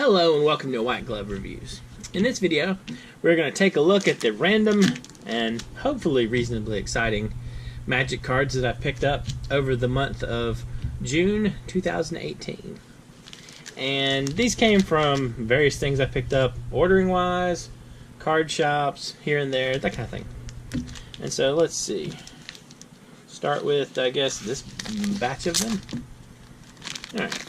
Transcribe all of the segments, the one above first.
Hello and welcome to White Glove Reviews. In this video, we're going to take a look at the random and hopefully reasonably exciting Magic cards that I've picked up over the month of June 2018. And these came from various things I picked up ordering wise, card shops, here and there, that kind of thing. And so let's see. Start with, I guess, this batch of them. Alright.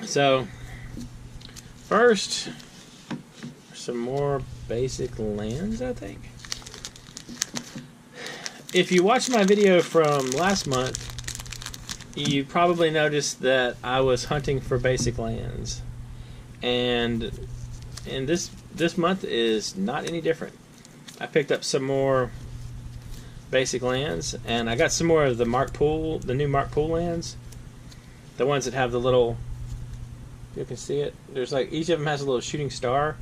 So, first, some more basic lands, I think. If you watched my video from last month, you probably noticed that I was hunting for basic lands. And this month is not any different. I picked up some more basic lands, and I got some more of the the new Mark Pool lands. The ones that have the little... You can see it. There's like, each of them has a little shooting star.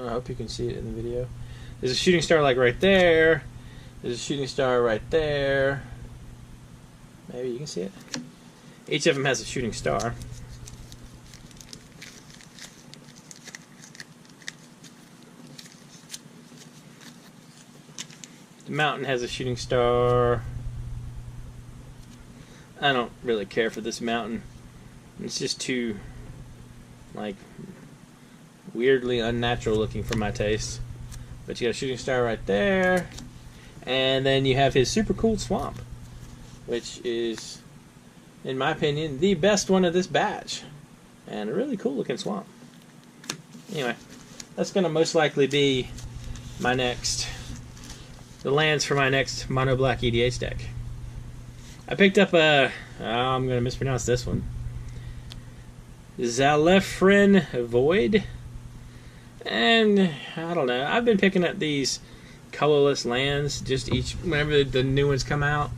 I hope you can see it in the video. There's a shooting star like right there. There's a shooting star right there. Maybe you can see it. Each of them has a shooting star. The mountain has a shooting star. I don't really care for this mountain. It's just too, like, weirdly unnatural looking for my taste. But you got a shooting star right there. And then you have his super cool swamp, which is, in my opinion, the best one of this batch. And a really cool looking swamp. Anyway, that's going to most likely be my next, the lands for my next mono black EDH deck. I picked up a, I'm going to mispronounce this one, Zalefrin Void. And I don't know, I've been picking up these colorless lands just whenever the new ones come out.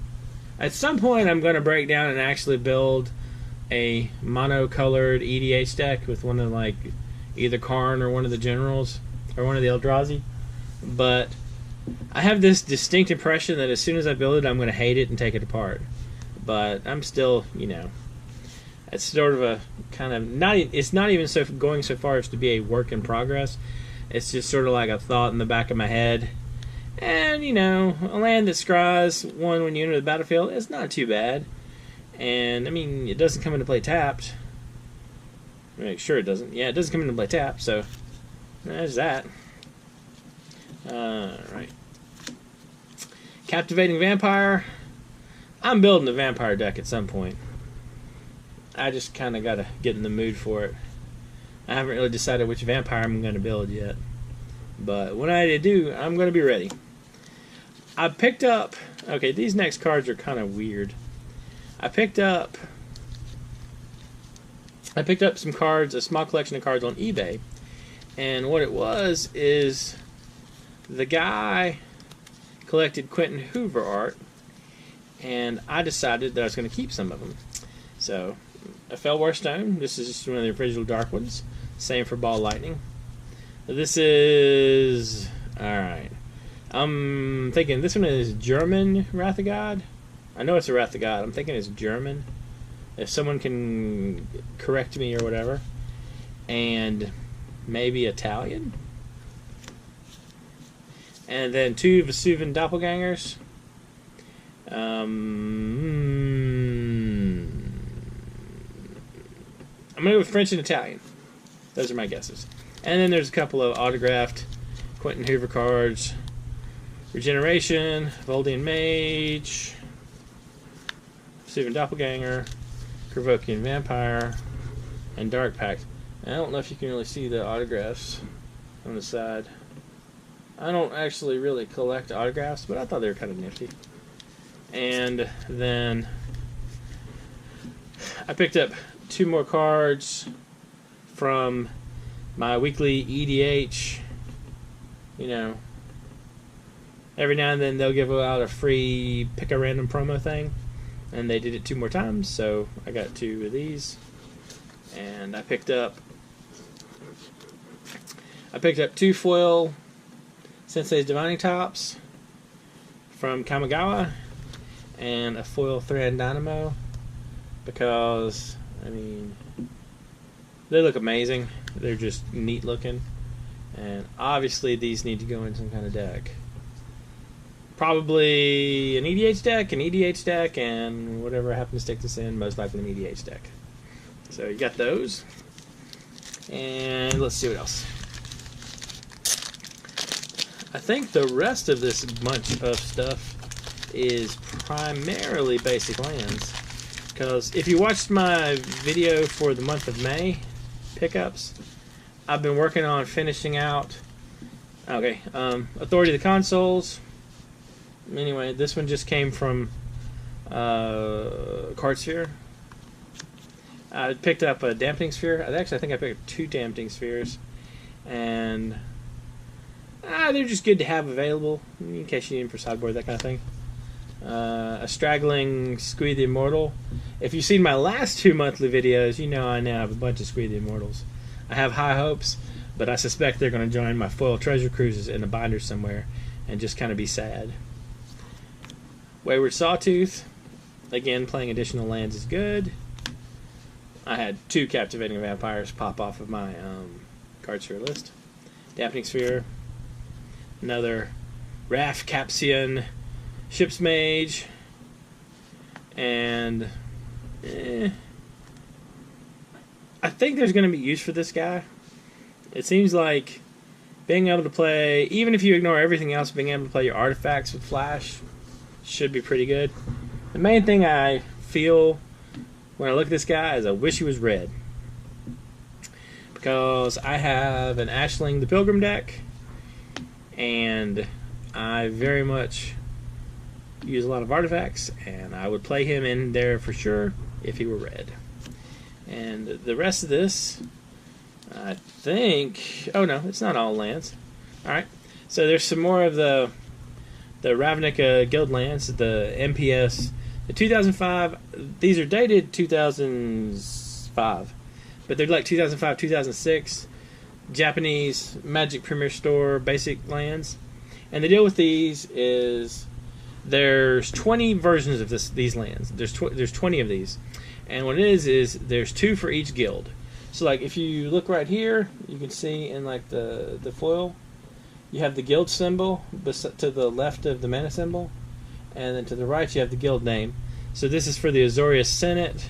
At some point I'm going to break down and actually build a mono-colored EDH deck with one of, like, either Karn or one of the generals or one of the Eldrazi. But I have this distinct impression that as soon as I build it, I'm going to hate it and take it apart. But I'm still, you know, it's sort of a kind of it's not even going so far as to be a work in progress. It's just sort of like a thought in the back of my head. And, you know, a land that scries one when you enter the battlefield is not too bad. And, I mean, it doesn't come into play tapped. Make sure it doesn't. Yeah, it doesn't come into play tapped, so there's that. Alright. Captivating Vampire. I'm building a vampire deck at some point. I just kind of got to get in the mood for it. I haven't really decided which vampire I'm going to build yet. But when I do, I'm going to be ready. I picked up... Okay, these next cards are kind of weird. I picked up some cards, a small collection of cards on eBay. And what it was is the guy collected Quentin Hoover art. And I decided that I was going to keep some of them. So, a Felwar Stone. This is just one of the original dark ones. Same for Ball Lightning. This is... Alright. I'm thinking this one is German Wrath of God. I know it's a Wrath of God. I'm thinking it's German. If someone can correct me or whatever. And maybe Italian. And then two Vesuvian Doppelgangers. I'm going to go with French and Italian. Those are my guesses. And then there's a couple of autographed Quentin Hoover cards. Regeneration, Voldian Mage, Vesuvian Doppelganger, Kervokian Vampire, and Dark Pact. I don't know if you can really see the autographs on the side. I don't actually really collect autographs, but I thought they were kind of nifty. And then I picked up two more cards from my weekly EDH. You know, every now and then they'll give out a free pick a random promo thing, and they did it 2 more times, so I got 2 of these. And I picked up 2 foil Sensei's Divining Tops from Kamigawa, and a foil Thran Dynamo because, I mean, they look amazing. They're just neat looking. And obviously these need to go in some kind of deck. Probably an EDH deck, and whatever I happen to stick this in, most likely an EDH deck. So you got those. And let's see what else. I think the rest of this bunch of stuff is primarily basic lands. Because if you watched my video for the month of May pickups, I've been working on finishing out Authority of the Consoles. Anyway, this one just came from Card Sphere. I picked up a Dampening Sphere. I think I picked up 2 Dampening Spheres. And they're just good to have available in case you need them for sideboard, that kind of thing. A Straggling Squeeze the Immortal. If you've seen my last 2 monthly videos, you know I now have a bunch of Squeeze the Immortals. I have high hopes, but I suspect they're going to join my foil treasure cruises in a binder somewhere and just kind of be sad. Wayward Sawtooth. Again, playing additional lands is good. I had 2 Captivating Vampires pop off of my Card Sphere list. Dampening Sphere. Another Raff Capsian Ship's Mage. And I think there's going to be use for this guy. It seems like being able to play, even if you ignore everything else, being able to play your artifacts with Flash should be pretty good. The main thing I feel when I look at this guy is I wish he was red. Because I have an Ashling the Pilgrim deck, and I very much use a lot of artifacts, and I would play him in there for sure if he were red. And the rest of this, I think... Oh no, it's not all lands. Alright, so there's some more of the Ravnica Guild lands, the MPS. The 2005, these are dated 2005, but they're like 2005, 2006 Japanese Magic Premier Store basic lands. And the deal with these is there's 20 versions of these lands. There's 20 of these. And what it is there's 2 for each guild. So like if you look right here, you can see in like the foil, you have the guild symbol to the left of the mana symbol, and then to the right you have the guild name. So this is for the Azorius Senate.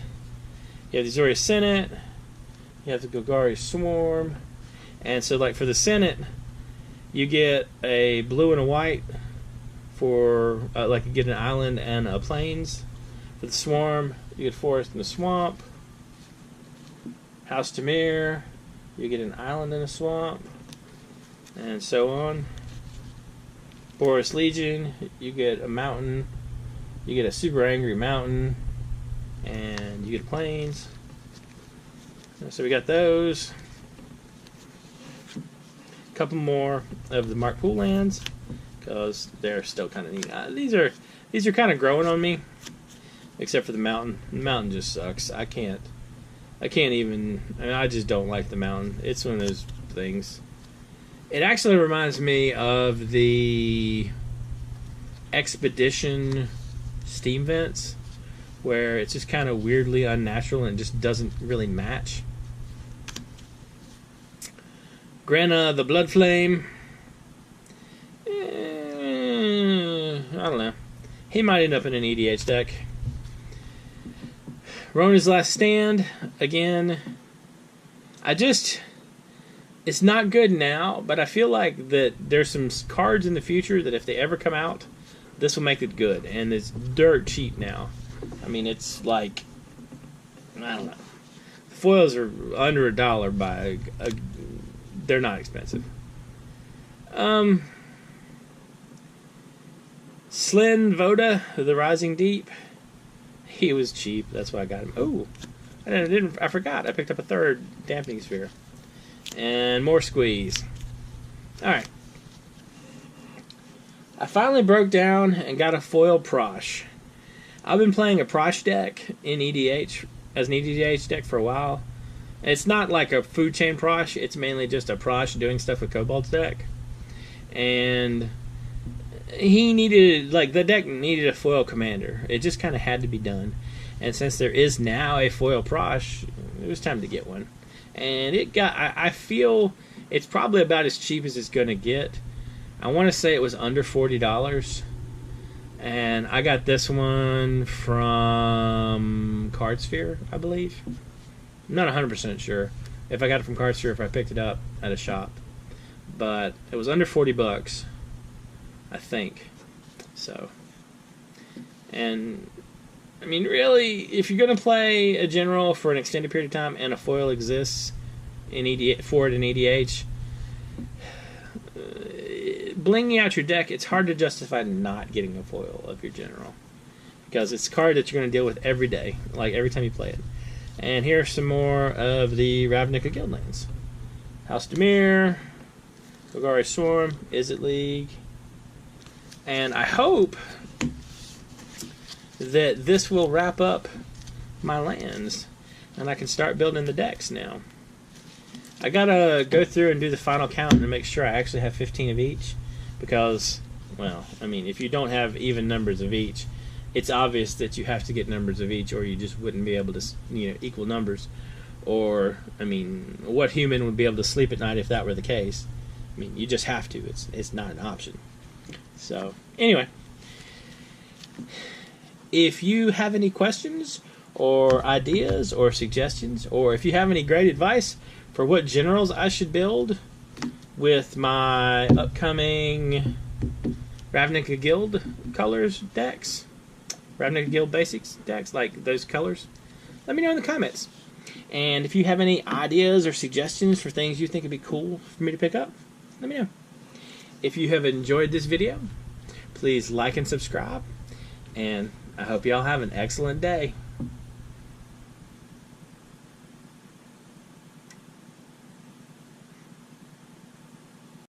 You have the Azorius Senate, you have the Golgari Swarm, and so like for the Senate, you get a blue and a white for like you get an island and a plains. For the Swarm, you get Forest and a Swamp. House Tamir, you get an island and a swamp, and so on. Boris Legion, you get a mountain, you get a super angry mountain, and you get plains. So we got those. A couple more of the Mark Pool lands, because they're still kind of neat. These are kind of growing on me, except for the mountain. The mountain just sucks. I can't even. I just don't like the mountain. It's one of those things. It actually reminds me of the Expedition Steam Vents, where it's just kind of weirdly unnatural and just doesn't really match. Granna the Blood Flame. I don't know. He might end up in an EDH deck. Rona's Last Stand. Again, it's not good now, but I feel like that there's some cards in the future that if they ever come out, this will make it good. And it's dirt cheap now. I mean, it's like, I don't know. Foils are under $1 by they're not expensive. Slyn Voda, the Rising Deep. He was cheap. That's why I got him. Oh, I forgot. I picked up a 3rd Dampening Sphere. And more Squeeze. Alright. I finally broke down and got a foil Prosh. I've been playing a Prosh deck in EDH, as an EDH deck for a while. It's not like a food chain Prosh. It's mainly just a Prosh doing stuff with Kobold's deck. And he needed, like, the deck needed a foil commander. It just kind of had to be done. And since there is now a foil Prosh, it was time to get one. And it got, I feel it's probably about as cheap as it's going to get. I want to say it was under $40. And I got this one from Cardsphere, I believe. I'm not 100% sure if I got it from Cardsphere, if I picked it up at a shop. But it was under $40, I think. So, and I mean, really, if you're going to play a general for an extended period of time and a foil exists in for it in EDH, blinging out your deck, it's hard to justify not getting a foil of your general, because it's a card that you're going to deal with every day, like every time you play it. And here's some more of the Ravnica Guild lands. House Demir, Golgari Swarm, Izzet League. And I hope that this will wrap up my lands and I can start building the decks now. I gotta go through and do the final count and make sure I actually have 15 of each, because, well, I mean, if you don't have even numbers of each, it's obvious that you have to get numbers of each, or you just wouldn't be able to, equal numbers. Or, I mean, what human would be able to sleep at night if that were the case? I mean, you just have to. It's not an option. So, anyway, if you have any questions or ideas or suggestions, or if you have any great advice for what generals I should build with my upcoming Ravnica Guild colors decks, Ravnica Guild basics decks, like those colors, let me know in the comments. And if you have any ideas or suggestions for things you think would be cool for me to pick up, let me know. If you have enjoyed this video, please like and subscribe, and I hope y'all have an excellent day.